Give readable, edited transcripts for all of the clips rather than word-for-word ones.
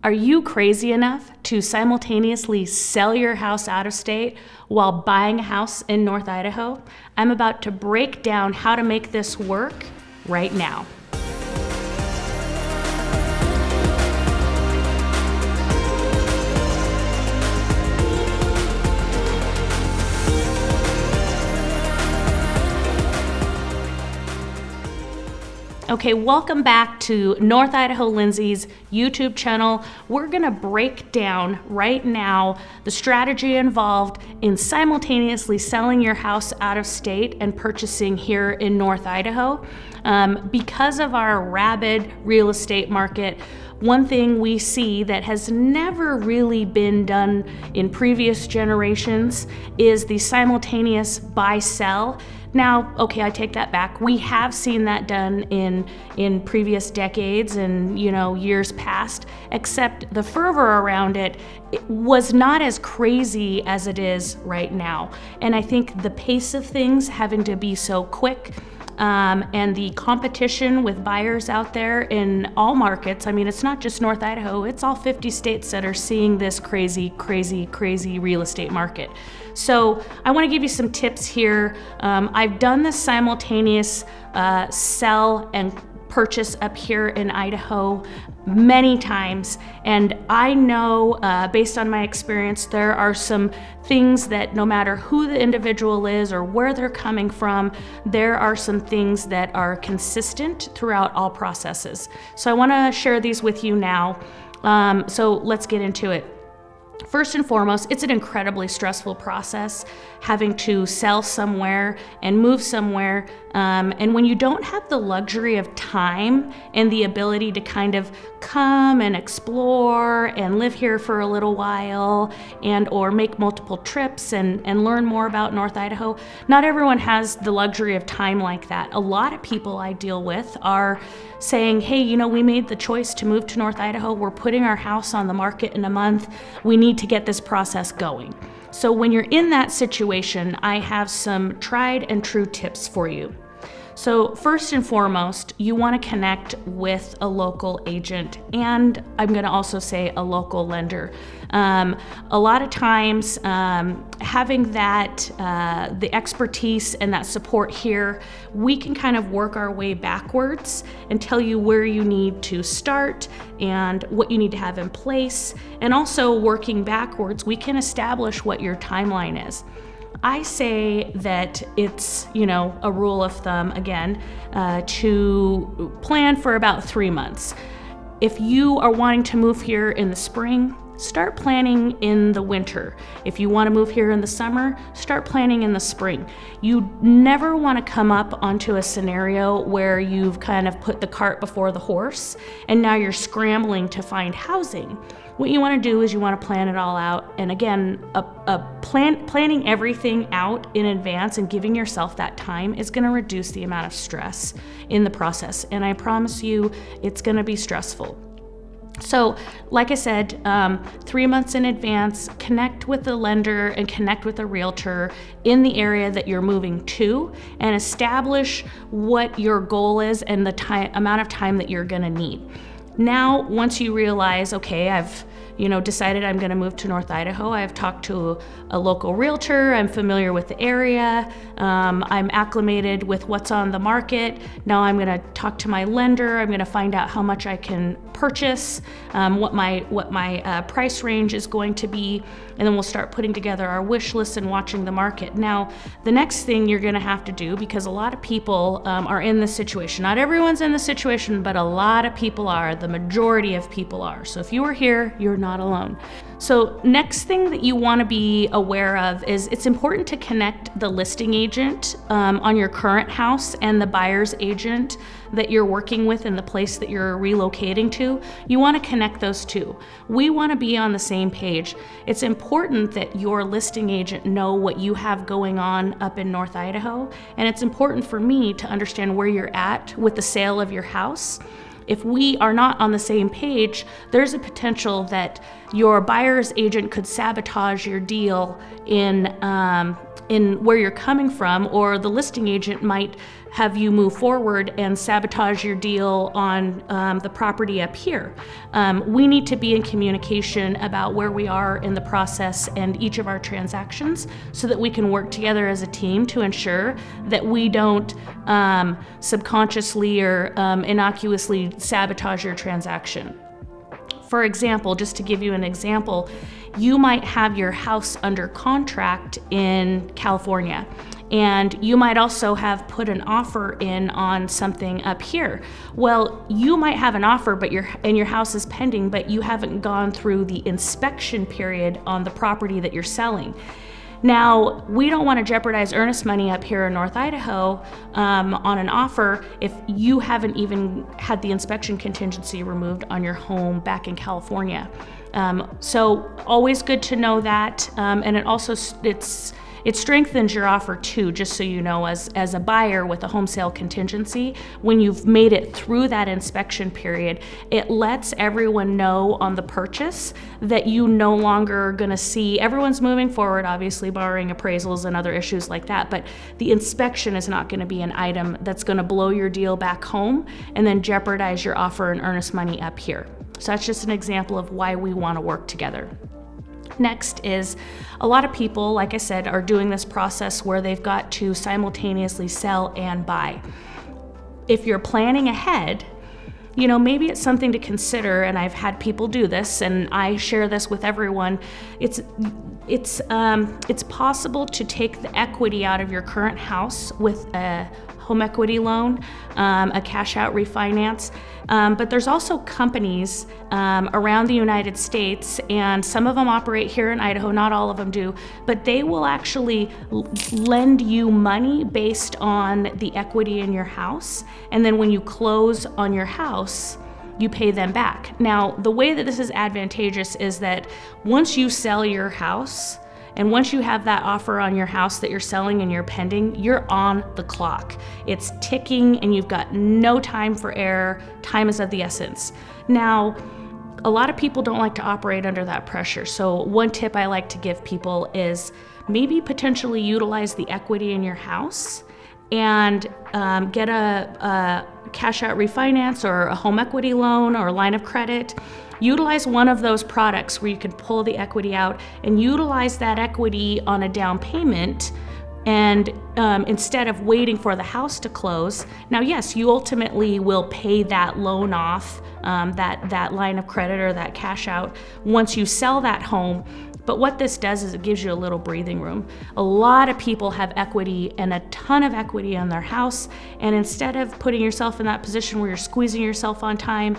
Are you crazy enough to simultaneously sell your house out of state while buying a house in North Idaho? I'm about to break down how to make this work right now. Okay, welcome back to North Idaho Lindsay's YouTube channel. We're gonna break down right now the strategy involved in simultaneously selling your house out of state and purchasing here in North Idaho. Because of our rabid real estate market, one thing we see that has never really been done in previous generations is the simultaneous buy-sell. Now, okay, I take that back. We have seen that done in previous decades and years past, except the fervor around it was not as crazy as it is right now. And I think the pace of things having to be so quick, and the competition with buyers out there in all markets. I mean, it's not just North Idaho, it's all 50 states that are seeing this crazy real estate market. So I want to give you some tips here. I've done this simultaneous sell and purchase up here in Idaho many times, and I know based on my experience there are some things that no matter who the individual is or where they're coming from, there are some things that are consistent throughout all processes. So I want to share these with you now. So let's get into it. First and foremost, it's an incredibly stressful process having to sell somewhere and move somewhere. And when you don't have the luxury of time and the ability to kind of come and explore and live here for a little while and or make multiple trips and learn more about North Idaho, not everyone has the luxury of time like that. A lot of people I deal with are saying, hey, we made the choice to move to North Idaho. We're putting our house on the market in a month. We need to get this process going. So when you're in that situation, I have some tried and true tips for you. So first and foremost, you want to connect with a local agent, and I'm going to also say a local lender. A lot of times, having that the expertise and that support here, we can kind of work our way backwards and tell you where you need to start and what you need to have in place. And also working backwards, we can establish what your timeline is. I say that it's, a rule of thumb, again, to plan for about 3 months. If you are wanting to move here in the spring, start planning in the winter. If you want to move here in the summer, start planning in the spring. You never want to come up onto a scenario where you've kind of put the cart before the horse and now you're scrambling to find housing. What you want to do is you want to plan it all out. And again, planning everything out in advance and giving yourself that time is going to reduce the amount of stress in the process. And I promise you, it's going to be stressful. So, like I said, 3 months in advance, connect with the lender and connect with a realtor in the area that you're moving to and establish what your goal is and the amount of time that you're going to need. Now, once you realize, okay, I've decided I'm going to move to North Idaho. I've talked to a local realtor. I'm familiar with the area. I'm acclimated with what's on the market. Now I'm going to talk to my lender. I'm going to find out how much I can purchase, what my price range is going to be, and then we'll start putting together our wish list and watching the market. Now, the next thing you're going to have to do, because a lot of people are in this situation. Not everyone's in this situation, but a lot of people are. The majority of people are. So if you are here, you're not alone. So next thing that you want to be aware of is it's important to connect the listing agent on your current house and the buyer's agent that you're working with in the place that you're relocating to. You want to connect those two. We want to be on the same page. It's important that your listing agent know what you have going on up in North Idaho, and it's important for me to understand where you're at with the sale of your house. If we are not on the same page, there's a potential that your buyer's agent could sabotage your deal in where you're coming from, or the listing agent might have you move forward and sabotage your deal on the property up here. We need to be in communication about where we are in the process and each of our transactions so that we can work together as a team to ensure that we don't subconsciously or innocuously sabotage your transaction. For example, just to give you an example, you might have your house under contract in California, and you might also have put an offer in on something up here. Well, you might have an offer, but your house is pending, but you haven't gone through the inspection period on the property that you're selling. Now, we don't want to jeopardize earnest money up here in North Idaho on an offer if you haven't even had the inspection contingency removed on your home back in California. So always good to know that, and it strengthens your offer too, just so you know, as a buyer with a home sale contingency, when you've made it through that inspection period, it lets everyone know on the purchase that you no longer are gonna see, everyone's moving forward, obviously barring appraisals and other issues like that, but the inspection is not gonna be an item that's gonna blow your deal back home and then jeopardize your offer and earnest money up here. So that's just an example of why we wanna work together. Next is a lot of people, like I said, are doing this process where they've got to simultaneously sell and buy. If you're planning ahead, maybe it's something to consider, and I've had people do this, and I share this with everyone. It's possible to take the equity out of your current house with a home equity loan, a cash out refinance. But there's also companies around the United States, and some of them operate here in Idaho, not all of them do, but they will actually lend you money based on the equity in your house. And then when you close on your house, you pay them back. Now, the way that this is advantageous is that once you sell your house, and once you have that offer on your house that you're selling and you're pending, you're on the clock. It's ticking and you've got no time for error. Time is of the essence. Now, a lot of people don't like to operate under that pressure. So one tip I like to give people is maybe potentially utilize the equity in your house and get a cash out refinance or a home equity loan or a line of credit. Utilize one of those products where you can pull the equity out and utilize that equity on a down payment, and instead of waiting for the house to close. Now, yes, you ultimately will pay that loan off, that line of credit or that cash out once you sell that home. But what this does is it gives you a little breathing room. A lot of people have equity and a ton of equity in their house, and instead of putting yourself in that position where you're squeezing yourself on time,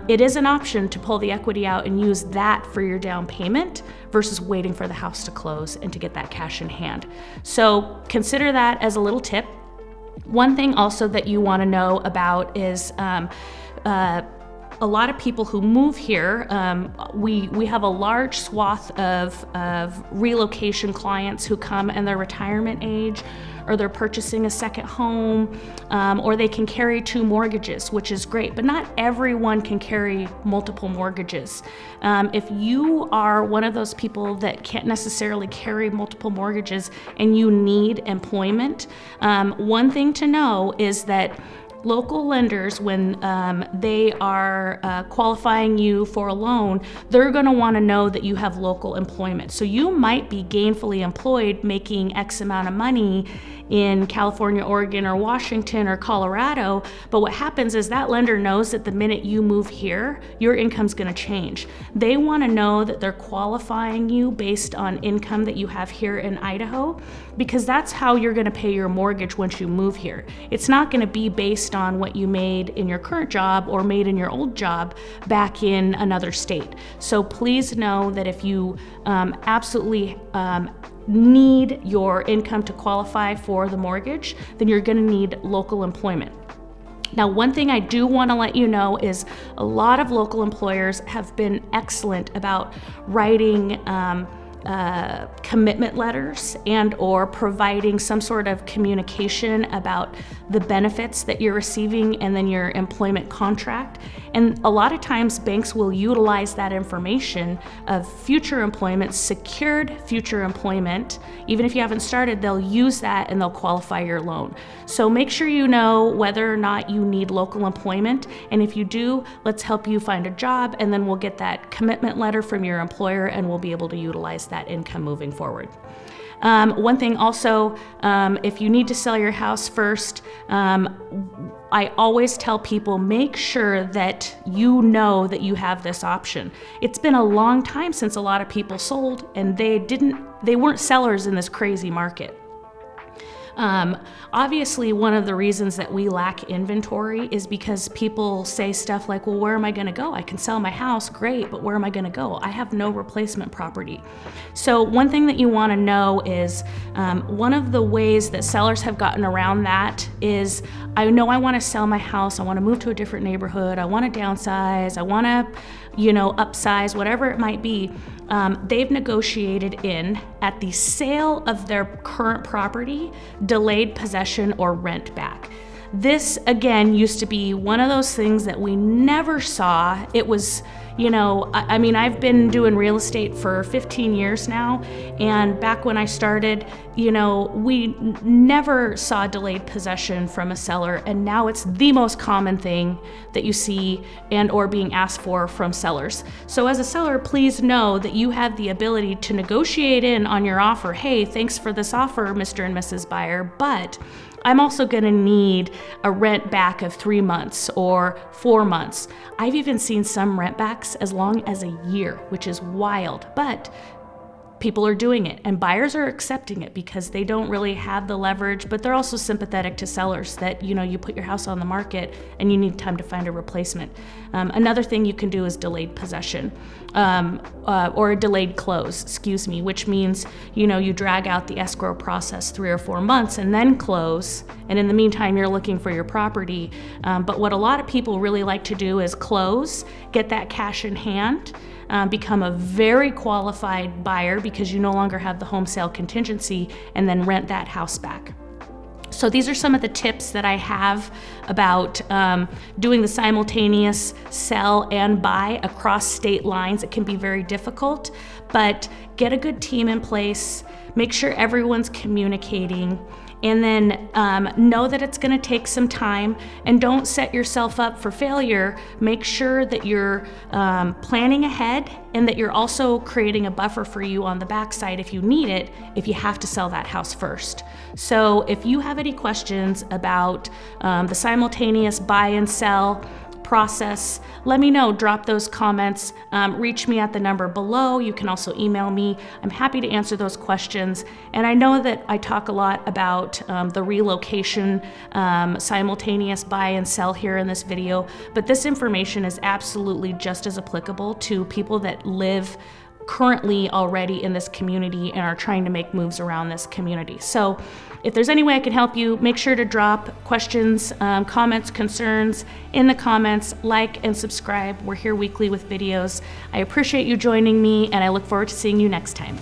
it is an option to pull the equity out and use that for your down payment versus waiting for the house to close and to get that cash in hand. So consider that as a little tip. One thing also that you want to know about is a lot of people who move here, we have a large swath of relocation clients who come in their retirement age, or they're purchasing a second home, or they can carry 2 mortgages, which is great, but not everyone can carry multiple mortgages. If you are one of those people that can't necessarily carry multiple mortgages and you need employment, one thing to know is that local lenders, when they are qualifying you for a loan, they're going to want to know that you have local employment. So you might be gainfully employed making X amount of money in California, Oregon, or Washington, or Colorado, but what happens is that lender knows that the minute you move here, your income's going to change. They want to know that they're qualifying you based on income that you have here in Idaho, because that's how you're going to pay your mortgage once you move here. It's not going to be based on what you made in your current job or made in your old job back in another state. So please know that if you absolutely need your income to qualify for the mortgage, then you're going to need local employment. Now, one thing I do want to let you know is a lot of local employers have been excellent about writing commitment letters and or providing some sort of communication about the benefits that you're receiving and then your employment contract. And a lot of times banks will utilize that information of future employment, secured future employment. Even if you haven't started, they'll use that and they'll qualify your loan. So make sure you know whether or not you need local employment. And if you do, let's help you find a job, and then we'll get that commitment letter from your employer and we'll be able to utilize that income moving forward. One thing also, if you need to sell your house first, I always tell people, make sure that you know that you have this option. It's been a long time since a lot of people sold, and they weren't sellers in this crazy market. Obviously, one of the reasons that we lack inventory is because people say stuff like, well, where am I going to go? I can sell my house, great, but where am I going to go? I have no replacement property. So one thing that you want to know is one of the ways that sellers have gotten around that is, I know I want to sell my house, I want to move to a different neighborhood, I want to downsize, I want to, upsize, whatever it might be. They've negotiated in, at the sale of their current property, delayed possession or rent back. This, again, used to be one of those things that we never saw. It was, I've been doing real estate for 15 years now, and back when I started, we never saw delayed possession from a seller, and now it's the most common thing that you see and or being asked for from sellers. So as a seller, please know that you have the ability to negotiate in on your offer. Hey, thanks for this offer, Mr. and Mrs. Buyer, but I'm also going to need a rent back of 3 months or 4 months. I've even seen some rent backs as long as a year, which is wild, but people are doing it and buyers are accepting it because they don't really have the leverage, but they're also sympathetic to sellers that, you put your house on the market and you need time to find a replacement. Another thing you can do is delayed possession. Or a delayed close, which means, you drag out the escrow process 3 or 4 months and then close. And in the meantime, you're looking for your property. But what a lot of people really like to do is close, get that cash in hand, become a very qualified buyer because you no longer have the home sale contingency, and then rent that house back. So these are some of the tips that I have about doing the simultaneous sell and buy across state lines. It can be very difficult, but get a good team in place, make sure everyone's communicating, and then know that it's going to take some time, and don't set yourself up for failure. Make sure that you're planning ahead and that you're also creating a buffer for you on the backside if you need it, if you have to sell that house first. So if you have any questions about the simultaneous buy and sell process, let me know. Drop those comments. Reach me at the number below. You can also email me. I'm happy to answer those questions. And I know that I talk a lot about the relocation simultaneous buy and sell here in this video, but this information is absolutely just as applicable to people that live currently already in this community and are trying to make moves around this community. So if there's any way I can help you, make sure to drop questions, comments, concerns in the comments, like and subscribe. We're here weekly with videos. I appreciate you joining me, and I look forward to seeing you next time.